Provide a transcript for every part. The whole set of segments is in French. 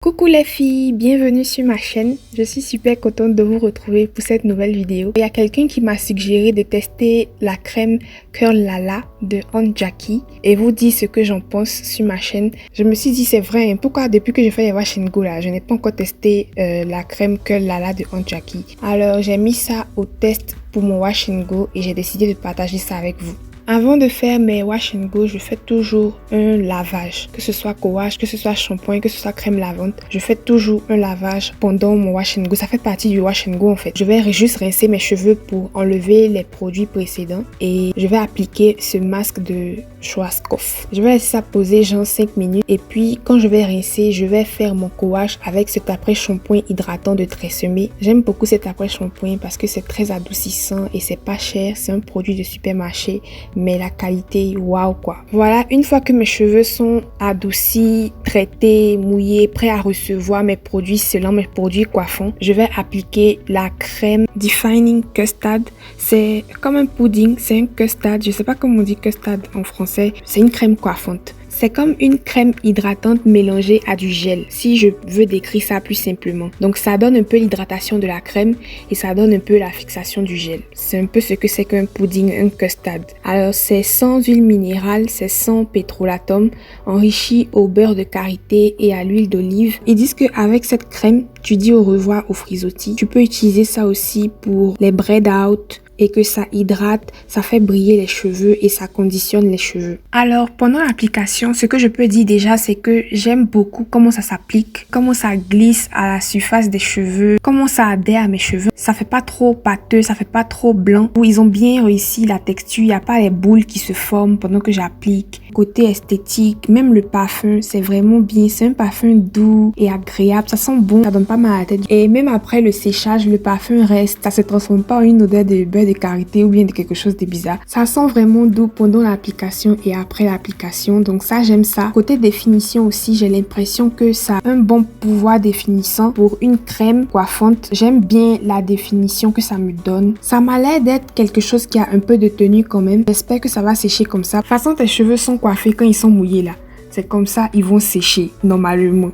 Coucou les filles, bienvenue sur ma chaîne. Je suis super contente de vous retrouver pour cette nouvelle vidéo. Il y a quelqu'un qui m'a suggéré de tester la crème Curl Lala de Aunt Jackie et vous dire ce que j'en pense sur ma chaîne. Je me suis dit c'est vrai, pourquoi depuis que je fais les wash and go là, je n'ai pas encore testé la crème Curl Lala de Aunt Jackie. Alors j'ai mis ça au test pour mon wash and go et j'ai décidé de partager ça avec vous. Avant de faire mes wash and go, je fais toujours un lavage. Que ce soit co-wash, que ce soit shampoing, que ce soit crème lavante. Je fais toujours un lavage pendant mon wash and go. Ça fait partie du wash and go en fait. Je vais juste rincer mes cheveux pour enlever les produits précédents. Et je vais appliquer ce masque de Schwarzkopf. Je vais laisser ça poser genre 5 minutes. Et puis quand je vais rincer, je vais faire mon co-wash avec cet après-shampoing hydratant de Tresemmé. J'aime beaucoup cet après-shampoing parce que c'est très adoucissant et c'est pas cher. C'est un produit de supermarché. Mais la qualité, waouh quoi. Voilà, une fois que mes cheveux sont adoucis, traités, mouillés, prêts à recevoir mes produits selon mes produits coiffants, je vais appliquer la crème Defining Custard. C'est comme un pudding, c'est un custard. Je sais pas comment on dit custard en français. C'est une crème coiffante. C'est comme une crème hydratante mélangée à du gel, si je veux décrire ça plus simplement. Donc ça donne un peu l'hydratation de la crème et ça donne un peu la fixation du gel. C'est un peu ce que c'est qu'un pudding, un custard. Alors c'est sans huile minérale, c'est sans pétrolatum, enrichi au beurre de karité et à l'huile d'olive. Ils disent qu'avec cette crème, tu dis au revoir aux frisottis. Tu peux utiliser ça aussi pour les braid out, et que ça hydrate, ça fait briller les cheveux et ça conditionne les cheveux. Alors, pendant l'application, ce que je peux dire déjà, c'est que j'aime beaucoup comment ça s'applique, comment ça glisse à la surface des cheveux, comment ça adhère à mes cheveux. Ça fait pas trop pâteux, ça fait pas trop blanc. Ils ont bien réussi la texture, il n'y a pas les boules qui se forment pendant que j'applique. Côté esthétique, même le parfum, c'est vraiment bien. C'est un parfum doux et agréable, ça sent bon, ça donne pas mal à la tête. Et même après le séchage, le parfum reste, ça se transforme pas en une odeur de beurre de karité ou bien de quelque chose de bizarre. Ça sent vraiment doux pendant l'application et après l'application, donc ça j'aime ça. Côté définition aussi, j'ai l'impression que ça a un bon pouvoir définissant pour une crème coiffante. J'aime bien la définition que ça me donne. Ça m'a l'air d'être quelque chose qui a un peu de tenue quand même. J'espère que ça va sécher comme ça. De toute façon, tes cheveux sont coiffés quand ils sont mouillés là. C'est comme ça, ils vont sécher normalement.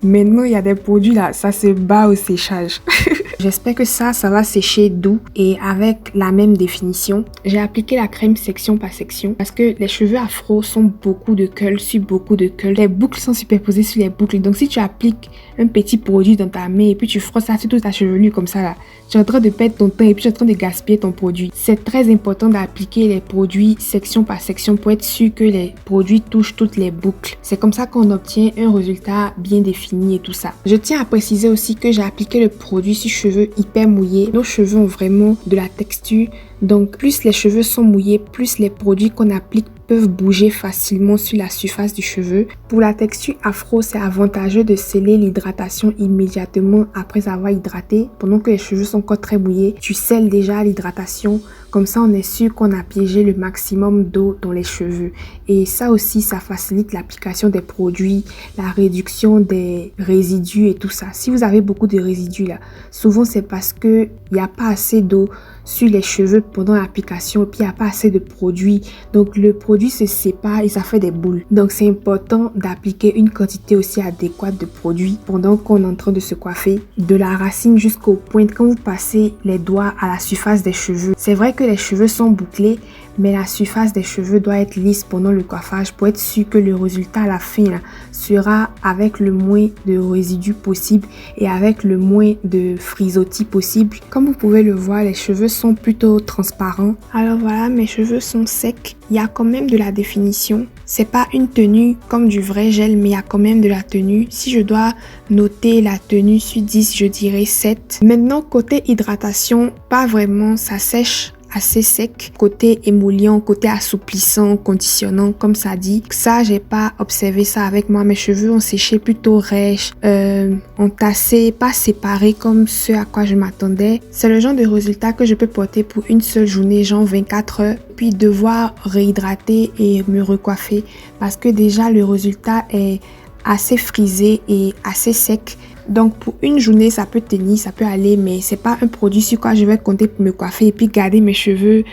Maintenant, il y a des produits là, ça se bat au séchage. J'espère que ça va sécher doux et avec la même définition. J'ai appliqué la crème section par section parce que les cheveux afro sont beaucoup de curls sur beaucoup de curls. Les boucles sont superposées sur les boucles. Donc si tu appliques un petit produit dans ta main et puis tu frosses ça sur toute ta chevelure comme ça là, tu es en train de perdre ton temps et puis tu es en train de gaspiller ton produit. C'est très important d'appliquer les produits section par section pour être sûr que les produits touchent toutes les boucles. C'est comme ça qu'on obtient un résultat bien défini et tout ça. Je tiens à préciser aussi que j'ai appliqué le produit sur cheveux hyper mouillés. Nos cheveux ont vraiment de la texture. Donc plus les cheveux sont mouillés, plus les produits qu'on applique peuvent bouger facilement sur la surface du cheveu. Pour la texture afro, c'est avantageux de sceller l'hydratation immédiatement après avoir hydraté. Pendant que les cheveux sont encore très mouillés, tu scelles déjà l'hydratation. Comme ça, on est sûr qu'on a piégé le maximum d'eau dans les cheveux. Et ça aussi, ça facilite l'application des produits, la réduction des résidus et tout ça. Si vous avez beaucoup de résidus là, souvent c'est parce qu'il n'y a pas assez d'eau sur les cheveux pendant l'application et puis il n'y a pas assez de produit. Donc le produit se sépare et ça fait des boules. Donc c'est important d'appliquer une quantité aussi adéquate de produit pendant qu'on est en train de se coiffer. De la racine jusqu'aux pointes, quand vous passez les doigts à la surface des cheveux. C'est vrai que les cheveux sont bouclés, mais la surface des cheveux doit être lisse pendant le coiffage pour être sûr que le résultat à la fin là, sera avec le moins de résidus possible et avec le moins de frisottis possible. Comme vous pouvez le voir, les cheveux sont plutôt transparents. Alors voilà, mes cheveux sont secs. Il y a quand même de la définition. C'est pas une tenue comme du vrai gel, mais il y a quand même de la tenue. Si je dois noter la tenue sur 10, je dirais 7. Maintenant, côté hydratation, pas vraiment, ça sèche assez sec, côté émollient, côté assouplissant, conditionnant, comme ça dit. Ça, j'ai pas observé ça avec moi. Mes cheveux ont séché plutôt rêches, entassés, pas séparés comme ce à quoi je m'attendais. C'est le genre de résultat que je peux porter pour une seule journée, genre 24 heures, puis devoir réhydrater et me recoiffer parce que déjà le résultat est assez frisé et assez sec. Donc pour une journée ça peut tenir, ça peut aller, mais c'est pas un produit sur quoi je vais compter pour me coiffer et puis garder mes cheveux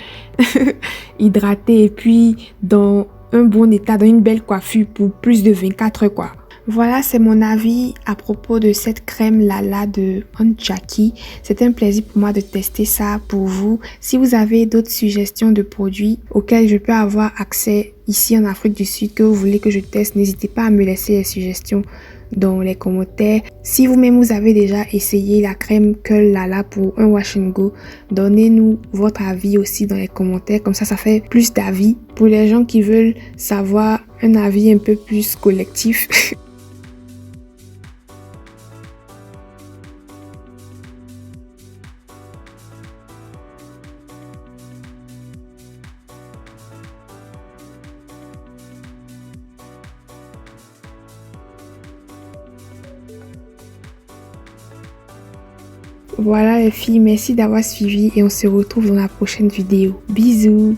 hydratés et puis dans un bon état, dans une belle coiffure pour plus de 24 heures quoi. Voilà, c'est mon avis à propos de cette crème Lala de Aunt Jackie. C'est un plaisir pour moi de tester ça pour vous. Si vous avez d'autres suggestions de produits auxquels je peux avoir accès ici en Afrique du Sud que vous voulez que je teste, n'hésitez pas à me laisser les suggestions dans les commentaires. Si vous-même vous avez déjà essayé la crème Curl Lala pour un wash and go, donnez-nous votre avis aussi dans les commentaires, comme ça fait plus d'avis pour les gens qui veulent savoir un avis un peu plus collectif. Voilà les filles, merci d'avoir suivi et on se retrouve dans la prochaine vidéo. Bisous!